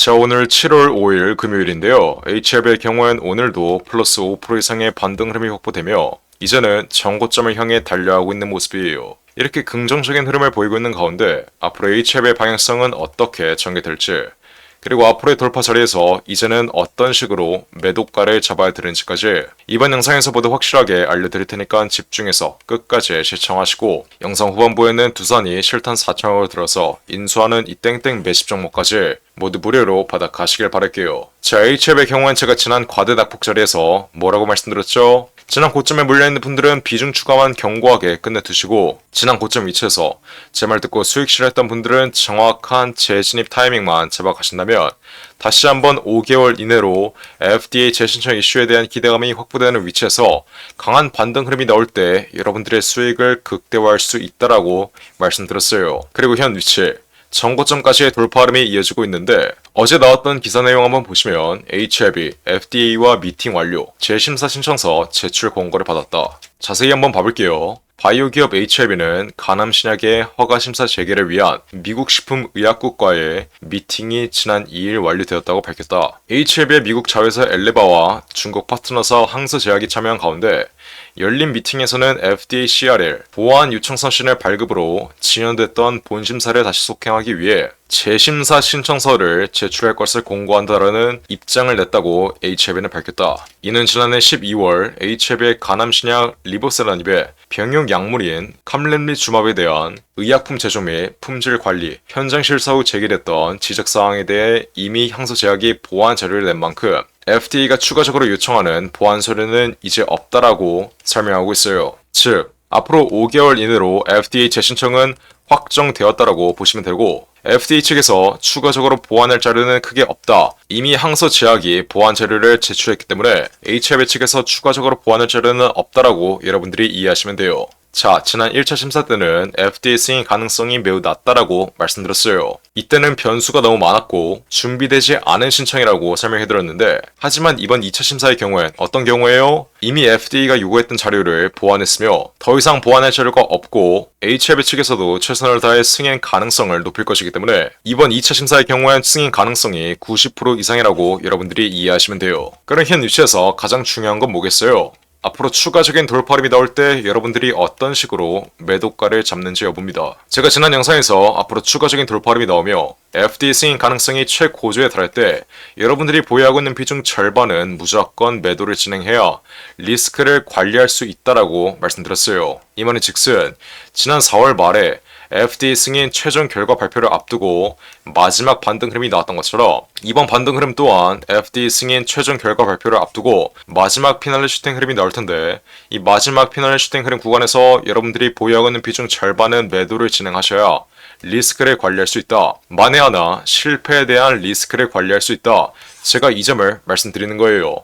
자, 오늘 7월 5일 금요일인데요. HLB의 경우엔 오늘도 플러스 5% 이상의 반등 흐름이 확보되며 이제는 정고점을 향해 달려가고 있는 모습이에요. 이렇게 긍정적인 흐름을 보이고 있는 가운데 앞으로 HLB의 방향성은 어떻게 전개될지, 그리고 앞으로의 돌파 자리에서 이제는 어떤 식으로 매도가를 잡아야 되는지까지 이번 영상에서 모두 확실하게 알려드릴 테니까 집중해서 끝까지 시청하시고, 영상 후반부에는 두산이 실탄 4천억을 들어서 인수하는 이 땡땡 매집 종목까지 모두 무료로 받아가시길 바랄게요. 자, HLB의 경우엔 제가 지난 과대 낙폭 자리에서 뭐라고 말씀드렸죠? 지난 고점에 물려있는 분들은 비중 추가만 견고하게 끝내두시고, 지난 고점 위치에서 제 말 듣고 수익 실현했던 분들은 정확한 재진입 타이밍만 잡아가신다면 다시 한번 5개월 이내로 FDA 재신청 이슈에 대한 기대감이 확보되는 위치에서 강한 반등 흐름이 나올 때 여러분들의 수익을 극대화할 수 있다라고 말씀드렸어요. 그리고 현 위치 전고점까지의 돌파 흐름이 이어지고 있는데, 어제 나왔던 기사 내용 한번 보시면 HLB, FDA와 미팅 완료, 재심사 신청서 제출 공고를 받았다. 자세히 한번 봐볼게요. 바이오 기업 HLB는 간암 신약의 허가 심사 재개를 위한 미국 식품의약국과의 미팅이 지난 2일 완료되었다고 밝혔다. HLB의 미국 자회사 엘레바와 중국 파트너사 항서제약이 참여한 가운데 열린 미팅에서는 FDA CRL 보안 요청 서신을 발급으로 지연됐던 본심사를 다시 속행하기 위해 재심사 신청서를 제출할 것을 공고한다라는 입장을 냈다고 HLB는 밝혔다. 이는 지난해 12월 HLB의 간암신약 리보세라닙의 병용 약물인 캄렌리주맙에 대한 의약품 제조 및 품질 관리, 현장 실사 후 제기됐던 지적사항에 대해 이미 향서제약이 보안 자료를 낸 만큼 FDA가 추가적으로 요청하는 보안 서류는 이제 없다라고 설명하고 있어요. 즉, 앞으로 5개월 이내로 FDA 재신청은 확정되었다라고 보시면 되고, FDA 측에서 추가적으로 보완할 자료는 크게 없다. 이미 항서제약이 보완 자료를 제출했기 때문에 HLB 측에서 추가적으로 보완할 자료는 없다라고 여러분들이 이해하시면 돼요. 자, 지난 1차 심사 때는 FDA 승인 가능성이 매우 낮다라고 말씀드렸어요. 이때는 변수가 너무 많았고 준비되지 않은 신청이라고 설명해드렸는데, 하지만 이번 2차 심사의 경우엔 어떤 경우에요? 이미 FDA가 요구했던 자료를 보완했으며 더 이상 보완할 자료가 없고 HLB 측에서도 최선을 다해 승인 가능성을 높일 것이기 때문에 이번 2차 심사의 경우엔 승인 가능성이 90% 이상이라고 여러분들이 이해하시면 돼요. 그런 현 위치에서 가장 중요한 건 뭐겠어요? 앞으로 추가적인 돌파 흐름이 나올 때 여러분들이 어떤 식으로 매도가를 잡는지 여부입니다. 제가 지난 영상에서 앞으로 추가적인 돌파 흐름이 나오며 FDA 승인 가능성이 최고조에 달할 때 여러분들이 보유하고 있는 비중 절반은 무조건 매도를 진행해야 리스크를 관리할 수 있다라고 말씀드렸어요. 이 말은 즉슨 지난 4월 말에 FDA 승인 최종 결과 발표를 앞두고 마지막 반등 흐름이 나왔던 것처럼 이번 반등 흐름 또한 FDA 승인 최종 결과 발표를 앞두고 마지막 피날레 슈팅 흐름이 나올 텐데, 이 마지막 피날레 슈팅 흐름 구간에서 여러분들이 보유하고 있는 비중 절반은 매도를 진행하셔야 리스크를 관리할 수 있다. 만에 하나 실패에 대한 리스크를 관리할 수 있다. 제가 이 점을 말씀드리는 거예요.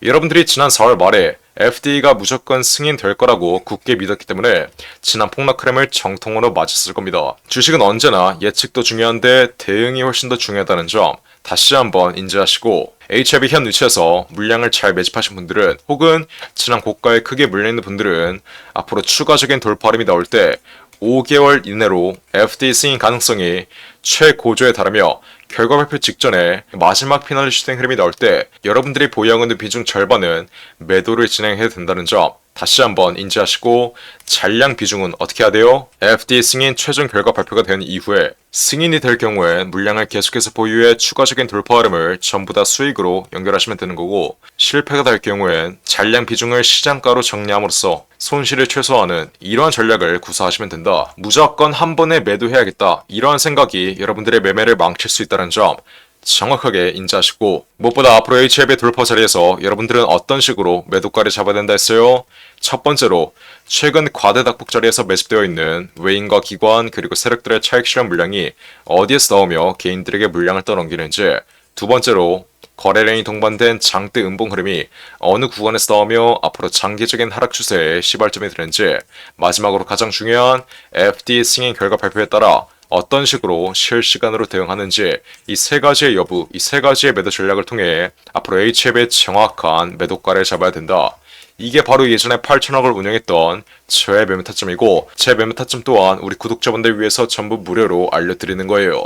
여러분들이 지난 4월 말에 FDA가 무조건 승인될 거라고 굳게 믿었기 때문에 지난 폭락 흐름을 정통으로 맞았을 겁니다. 주식은 언제나 예측도 중요한데 대응이 훨씬 더 중요하다는 점 다시 한번 인지하시고, HLB 현 위치에서 물량을 잘 매집하신 분들은, 혹은 지난 고가에 크게 물려있는 분들은 앞으로 추가적인 돌파 흐름이 나올 때 5개월 이내로 FDA 승인 가능성이 최고조에 달하며 결과 발표 직전에 마지막 피날레 슈팅 흐름이 나올 때 여러분들이 보유하고 있는 비중 절반은 매도를 진행해야 된다는 점 다시 한번 인지하시고, 잔량 비중은 어떻게 해야 돼요? FDA 승인 최종 결과 발표가 된 이후에 승인이 될 경우엔 물량을 계속해서 보유해 추가적인 돌파 흐름을 전부 다 수익으로 연결하시면 되는 거고, 실패가 될 경우엔 잔량 비중을 시장가로 정리함으로써 손실을 최소화하는 이러한 전략을 구사하시면 된다. 무조건 한 번에 매도해야겠다, 이러한 생각이 여러분들의 매매를 망칠 수 있다는 점 정확하게 인지하시고, 무엇보다 앞으로 HLB 돌파 자리에서 여러분들은 어떤 식으로 매도가를 잡아야 된다 했어요? 첫 번째로 최근 과대 낙폭 자리에서 매집되어 있는 외인과 기관 그리고 세력들의 차익 실현 물량이 어디에서 나오며 개인들에게 물량을 떠넘기는지, 두 번째로 거래량이 동반된 장대 음봉 흐름이 어느 구간에서 나오며 앞으로 장기적인 하락 추세에 시발점이 되는지, 마지막으로 가장 중요한 FDA 승인 결과 발표에 따라 어떤 식으로 실시간으로 대응하는지, 이 세 가지의 여부, 이 세 가지의 매도 전략을 통해 앞으로 HLB의 정확한 매도가를 잡아야 된다. 이게 바로 예전에 8천억을 운영했던 저의 매매 타점이고 제 매매 타점 또한 우리 구독자분들 위해서 전부 무료로 알려드리는 거예요.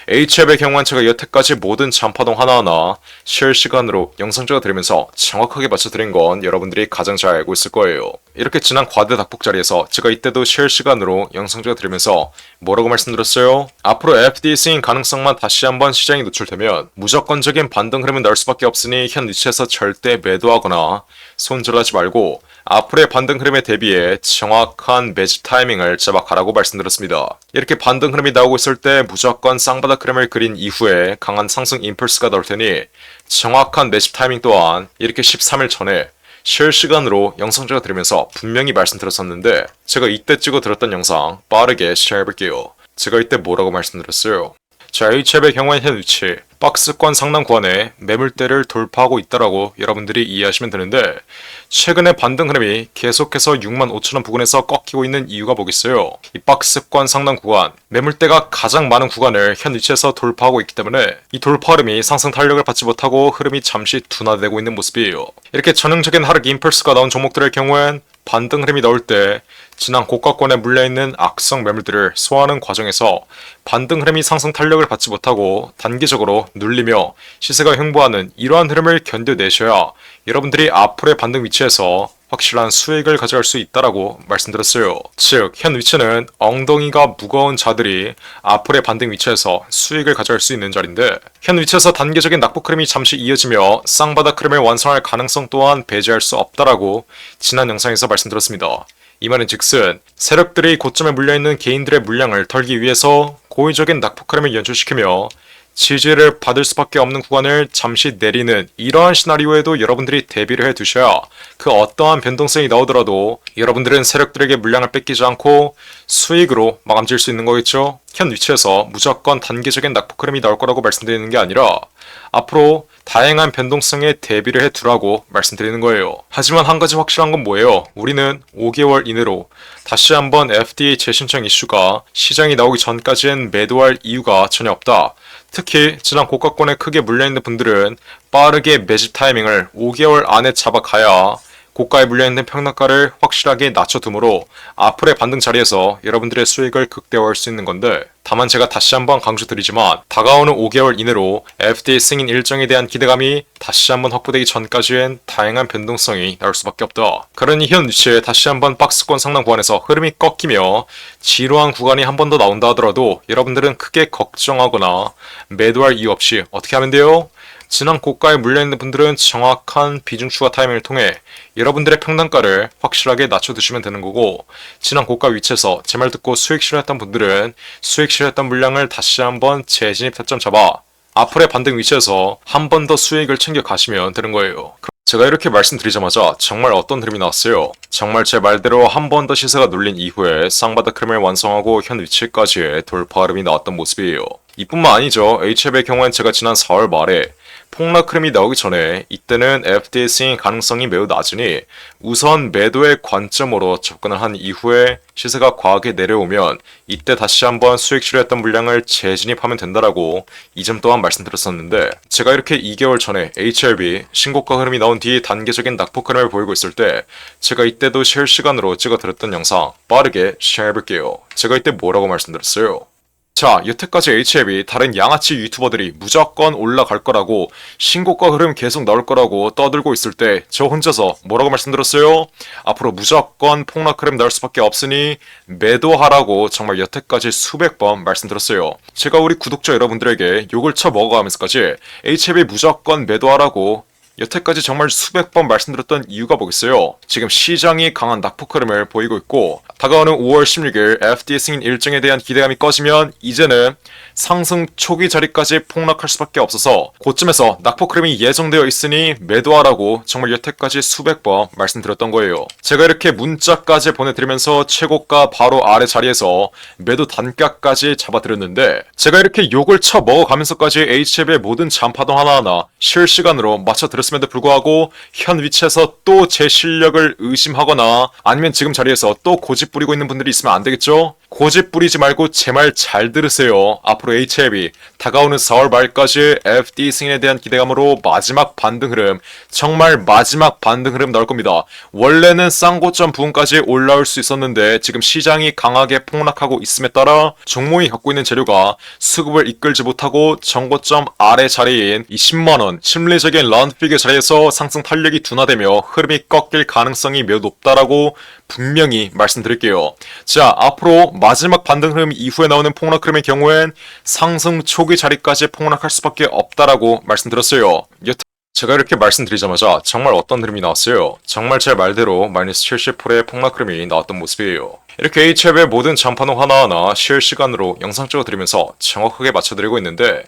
HF의 경우는 제가 여태까지 모든 잔파동 하나하나 실시간으로 영상 찍어드리면서 정확하게 맞춰드린 건 여러분들이 가장 잘 알고 있을 거예요. 이렇게 지난 과대 닭폭 자리에서 제가 이때도 실시간으로 영상 찍어드리면서 뭐라고 말씀드렸어요? 앞으로 FD 스윙 가능성만 다시 한번 시장이 노출되면 무조건적인 반등 흐름은 나올 수밖에 없으니 현 위치에서 절대 매도하거나 손절하지 말고 앞으로의 반등 흐름에 대비해 정확한 매집 타이밍을 잡아가라고 말씀드렸습니다. 이렇게 반등 흐름이 나오고 있을 때 무조건 쌍바닥 흐름을 그린 이후에 강한 상승 임펄스가 나올 테니 정확한 매집 타이밍 또한 이렇게 13일 전에 실시간으로 영상 찍어드리면서 분명히 말씀드렸었는데 제가 이때 찍어드렸던 영상 빠르게 시작해볼게요. 제가 이때 뭐라고 말씀드렸어요? 자, HF의 경우엔 현 위치 박스권 상단 구간에 매물대를 돌파하고 있다라고 여러분들이 이해하시면 되는데 최근에 반등 흐름이 계속해서 65,000원 부근에서 꺾이고 있는 이유가 뭐겠어요? 이 박스권 상단 구간 매물대가 가장 많은 구간을 현 위치에서 돌파하고 있기 때문에 이 돌파 흐름이 상승 탄력을 받지 못하고 흐름이 잠시 둔화되고 있는 모습이에요. 이렇게 전형적인 하락 임펄스가 나온 종목들의 경우엔 반등 흐름이 나올 때 지난 고가권에 물려있는 악성 매물들을 소화하는 과정에서 반등 흐름이 상승 탄력을 받지 못하고 단기적으로 눌리며 시세가 횡보하는 이러한 흐름을 견뎌내셔야 여러분들이 앞으로의 반등 위치에서 확실한 수익을 가져갈 수 있다라고 말씀드렸어요. 즉, 현 위치는 엉덩이가 무거운 자들이 앞으로의 반등 위치에서 수익을 가져갈 수 있는 자리인데 현 위치에서 단기적인 낙폭 흐름이 잠시 이어지며 쌍바닥 흐름을 완성할 가능성 또한 배제할 수 없다라고 지난 영상에서 말씀드렸습니다. 이 말은 즉슨 세력들이 고점에 물려있는 개인들의 물량을 털기 위해서 고의적인 낙폭 흐름을 연출시키며 지지를 받을 수밖에 없는 구간을 잠시 내리는 이러한 시나리오에도 여러분들이 대비를 해두셔야 그 어떠한 변동성이 나오더라도 여러분들은 세력들에게 물량을 뺏기지 않고 수익으로 마감 지을 수 있는 거겠죠? 현 위치에서 무조건 단기적인 낙폭 흐름이 나올 거라고 말씀드리는 게 아니라 앞으로 다양한 변동성에 대비를 해두라고 말씀드리는 거예요. 하지만 한 가지 확실한 건 뭐예요? 우리는 5개월 이내로 다시 한번 FDA 재신청 이슈가 시장이 나오기 전까지는 매도할 이유가 전혀 없다. 특히 지난 고가권에 크게 물려있는 분들은 빠르게 매집 타이밍을 5개월 안에 잡아가야 고가에 물려있는 평단가를 확실하게 낮춰두므로 앞으로의 반등 자리에서 여러분들의 수익을 극대화할 수 있는 건데 다만 제가 다시 한번 강조드리지만 다가오는 5개월 이내로 FDA 승인 일정에 대한 기대감이 다시 한번 확보되기 전까지엔 다양한 변동성이 나올 수밖에 없다. 그러니 현 위치에 다시 한번 박스권 상단 구간에서 흐름이 꺾이며 지루한 구간이 한 번 더 나온다 하더라도 여러분들은 크게 걱정하거나 매도할 이유 없이 어떻게 하면 돼요? 지난 고가에 물려있는 분들은 정확한 비중 추가 타이밍을 통해 여러분들의 평단가를 확실하게 낮춰두시면 되는 거고 지난 고가 위치에서 제 말 듣고 수익 실현했던 분들은 수익 실현했던 물량을 다시 한번 재진입 타점 잡아 앞으로의 반등 위치에서 한 번 더 수익을 챙겨 가시면 되는 거예요. 제가 이렇게 말씀드리자마자 정말 어떤 흐름이 나왔어요? 정말 제 말대로 한 번 더 시세가 눌린 이후에 쌍바닥 흐름을 완성하고 현 위치까지의 돌파 흐름이 나왔던 모습이에요. 이뿐만 아니죠. HF의 경우엔 제가 지난 4월 말에 폭락 흐름이 나오기 전에 이때는 FDA 스윙 가능성이 매우 낮으니 우선 매도의 관점으로 접근을 한 이후에 시세가 과하게 내려오면 이때 다시 한번 수익 실현했던 물량을 재진입하면 된다라고 이 점 또한 말씀드렸었는데 제가 이렇게 2개월 전에 HLB 신고가 흐름이 나온 뒤 단계적인 낙폭 흐름을 보이고 있을 때 제가 이때도 실시간으로 찍어드렸던 영상 빠르게 시작해볼게요. 제가 이때 뭐라고 말씀드렸어요? 자, 여태까지 HLB 다른 양아치 유튜버들이 무조건 올라갈 거라고 신고가 흐름 계속 나올 거라고 떠들고 있을 때 저 혼자서 뭐라고 말씀드렸어요? 앞으로 무조건 폭락 흐름 나올 수밖에 없으니 매도하라고 정말 여태까지 수백 번 말씀드렸어요. 제가 우리 구독자 여러분들에게 욕을 쳐먹어가면서까지 HLB 무조건 매도하라고 여태까지 정말 수백 번 말씀드렸던 이유가 뭐겠어요? 지금 시장이 강한 낙폭 흐름을 보이고 있고 다가오는 5월 16일 FDA 승인 일정에 대한 기대감이 꺼지면 이제는 상승 초기 자리까지 폭락할 수밖에 없어서 고점에서 낙폭 흐름이 예정되어 있으니 매도하라고 정말 여태까지 수백 번 말씀드렸던 거예요. 제가 이렇게 문자까지 보내드리면서 최고가 바로 아래 자리에서 매도 단가까지 잡아드렸는데 제가 이렇게 욕을 쳐먹어가면서까지 HF의 모든 잔파동 하나하나 실시간으로 맞춰드렸음에도 불구하고 현 위치에서 또 제 실력을 의심하거나 아니면 지금 자리에서 또 고집 부리고 있는 분들이 있으면 안 되겠죠? 고집 부리지 말고 제 말 잘 들으세요. 앞으로 HLB 다가오는 4월 말까지 FD 승인에 대한 기대감으로 마지막 반등 흐름, 정말 마지막 반등 흐름 나올 겁니다. 원래는 쌍고점 부근까지 올라올 수 있었는데 지금 시장이 강하게 폭락하고 있음에 따라 종목이 갖고 있는 재료가 수급을 이끌지 못하고 정고점 아래 자리인 이 10만원 심리적인 라운드픽의 자리에서 상승 탄력이 둔화되며 흐름이 꺾일 가능성이 매우 높다라고 분명히 말씀드릴게요. 자, 앞으로 마지막 반등 흐름 이후에 나오는 폭락 흐름의 경우엔 상승 초기 자리까지 폭락할 수밖에 없다라고 말씀드렸어요. 여튼 제가 이렇게 말씀드리자마자 정말 어떤 흐름이 나왔어요. 정말 제 말대로 마이너스 70%의 폭락 흐름이 나왔던 모습이에요. 이렇게 HLB의 모든 장판호 하나하나 실시간으로 영상 찍어드리면서 정확하게 맞춰드리고 있는데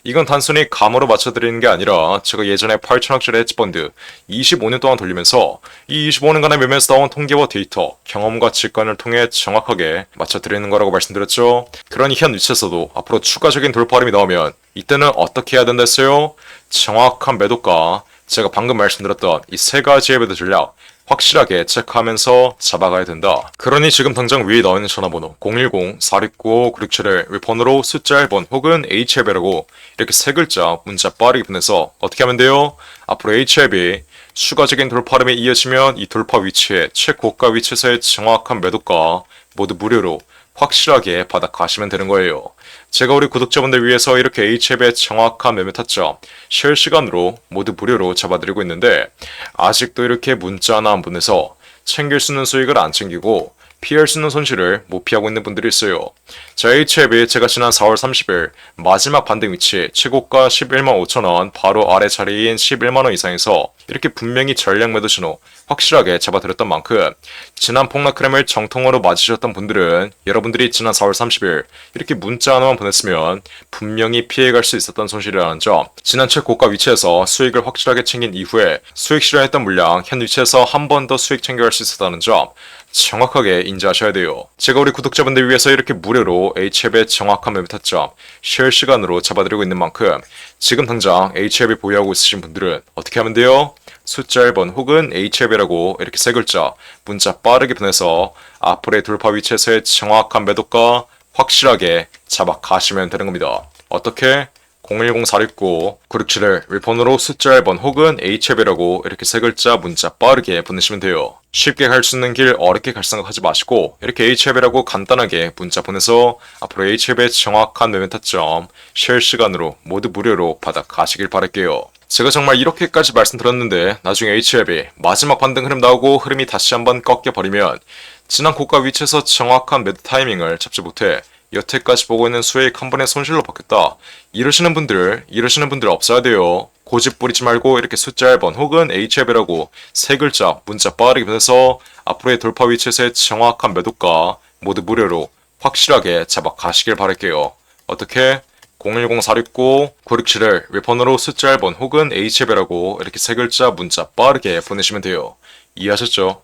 이건 단순히 감으로 맞춰드리는 게 아니라 제가 예전에 8천억짜리 헤지펀드 25년 동안 돌리면서 이 25년간의 매매에서 나온 통계와 데이터, 경험과 직관을 통해 정확하게 맞춰드리는 거라고 말씀드렸죠. 그러니 현 위치에서도 앞으로 추가적인 돌파 흐름이 나오면 이때는 어떻게 해야 된다 했어요? 정확한 매도가 제가 방금 말씀드렸던 이 세 가지의 매도 전략 확실하게 체크하면서 잡아가야 된다. 그러니 지금 당장 위에 나와있는 전화번호 010-469-9671을 윗번호로 숫자 1번 혹은 HLB라고 이렇게 세 글자 문자 빠르게 보내서 어떻게 하면 돼요? 앞으로 HLB 추가적인 돌파 흐름이 이어지면 이 돌파 위치에 최고가 위치에서의 정확한 매도가 모두 무료로 확실하게 받아 가시면 되는 거예요. 제가 우리 구독자분들 위해서 이렇게 HLB의 정확한 매매 타점 실시간으로 모두 무료로 잡아드리고 있는데 아직도 이렇게 문자 하나 안 보내서 챙길 수 있는 수익을 안 챙기고 피할 수 있는 손실을 못 피하고 있는 분들이 있어요. 자, HLB 제가 지난 4월 30일 마지막 반등 위치 최고가 11만 5천원 바로 아래 자리인 11만원 이상에서 이렇게 분명히 전략 매도 신호 확실하게 잡아드렸던 만큼 지난 폭락 흐름을 정통으로 맞으셨던 분들은 여러분들이 지난 4월 30일 이렇게 문자 하나만 보냈으면 분명히 피해갈 수 있었던 손실이라는 점, 지난 최고가 위치에서 수익을 확실하게 챙긴 이후에 수익 실현했던 물량 현 위치에서 한 번 더 수익 챙겨갈 수 있었다는 점 정확하게 인지하셔야 돼요. 제가 우리 구독자분들 위해서 이렇게 무료로 HLB의 정확한 매매 타점 실시간으로 잡아드리고 있는 만큼 지금 당장 HLB 보유하고 있으신 분들은 어떻게 하면 돼요? 숫자 1번 혹은 HLB라고 이렇게 세 글자 문자 빠르게 보내서 앞으로의 돌파 위치에서의 정확한 매도가 확실하게 잡아 가시면 되는 겁니다. 어떻게? 010-469-9671 윗번호로 숫자 1번 혹은 HLB라고 이렇게 세 글자 문자 빠르게 보내시면 돼요. 쉽게 갈 수 있는 길 어렵게 갈 생각하지 마시고 이렇게 HLB라고 간단하게 문자 보내서 앞으로 HLB의 정확한 매매 타점 실시간으로 모두 무료로 받아 가시길 바랄게요. 제가 정말 이렇게까지 말씀드렸는데 나중에 HLB 마지막 반등 흐름 나오고 흐름이 다시 한번 꺾여버리면 지난 고가 위치에서 정확한 매도 타이밍을 잡지 못해 여태까지 보고 있는 수익 한 번에 손실로 바뀌었다. 이러시는 분들 없어야 돼요. 고집 부리지 말고 이렇게 숫자 1번 혹은 HLB라고 세 글자 문자 빠르게 보내서 앞으로의 돌파 위치에서의 정확한 매도가 모두 무료로 확실하게 잡아 가시길 바랄게요. 어떻게? 010-469-9671 윗번호로 숫자 1번 혹은 HLB라고 이렇게 세 글자 문자 빠르게 보내시면 돼요. 이해하셨죠?